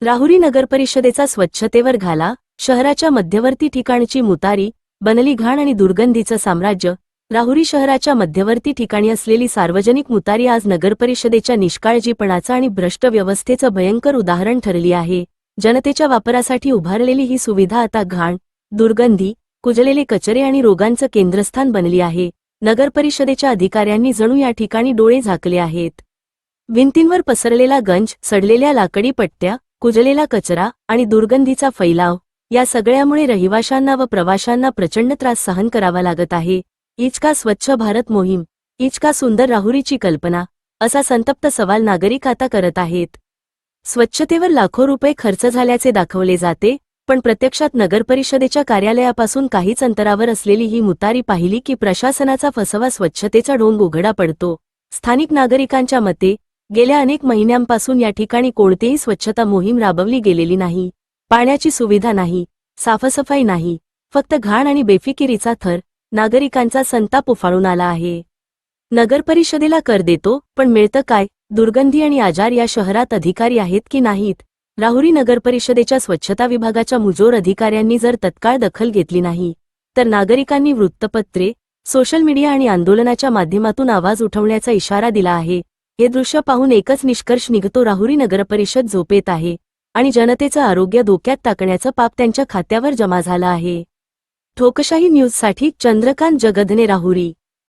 राहुरी नगरपरिषदेचा स्वच्छतेवर घाला, शहराच्या मध्यवर्ती ठिकाणची मुतारी, बनली घाण आणि दुर्गंधीचं साम्राज्य. राहुरी शहराच्या मध्यवर्ती ठिकाणी असलेली सार्वजनिक मुतारी आज नगरपरिषदेच्या निष्काळजीपणाचं आणि भ्रष्ट व्यवस्थेचं भयंकर उदाहरण ठरली आहे. जनतेच्या वापरासाठी उभारलेली ही सुविधा आता घाण, दुर्गंधी, कुजलेले कचरे आणि रोगांचं केंद्रस्थान बनली आहे. नगरपरिषदेच्या अधिकाऱ्यांनी जणू या ठिकाणी डोळे झाकले आहेत. भिंतींवर पसरलेला गंज, सडलेल्या लाकडी पट्ट्या, कुजलेला कचरा आणि दुर्गंधीचा फैलाव या सगळ्यामुळे रहिवाशांना व प्रवाशांना प्रचंड त्रास सहन करावा लागत आहे. इचका स्वच्छ भारत मोहीम, इचका सुंदर राहुरीची कल्पना, असा संतप्त सवाल नागरिक आता करत आहेत. स्वच्छतेवर लाखो रुपये खर्च झाल्याचे दाखवले जाते, पण प्रत्यक्षात नगरपरिषदेच्या कार्यालयापासून काहीच अंतरावर असलेली ही मुतारी पाहिली की प्रशासनाचा फसवा स्वच्छतेचा ढोंग उघडा पडतो. स्थानिक नागरिकांच्या मते गेल्या अनेक महिन्यांपासून या ठिकाणी कोणतीही स्वच्छता मोहीम राबवली गेलेली नाही. पाण्याची सुविधा नाही, साफसफाई नाही, फक्त घाण आणि बेफिकिरीचा थर. नागरिकांचा संताप उफाळून आला आहे. नगरपरिषदेला कर देतो, पण मिळतं काय? दुर्गंधी आणि आजार. या शहरात अधिकारी आहेत की नाहीत? राहुरी नगरपरिषदेच्या स्वच्छता विभागाच्या मुजोर अधिकाऱ्यांनी जर तत्काळ दखल घेतली नाही, तर नागरिकांनी वृत्तपत्रे, सोशल मीडिया आणि आंदोलनाच्या माध्यमातून आवाज उठवण्याचा इशारा दिला आहे. हे दृश्य पाहून एकच निष्कर्ष निघतो: राहुरी नगरपरिषद झोपेत आहे आणि जनतेचं आरोग्य धोक्यात टाकण्याचं पाप त्यांच्या खात्यावर जमा झालं आहे. ठोकशाही न्यूजसाठी चंद्रकांत जगधने, राहुरी.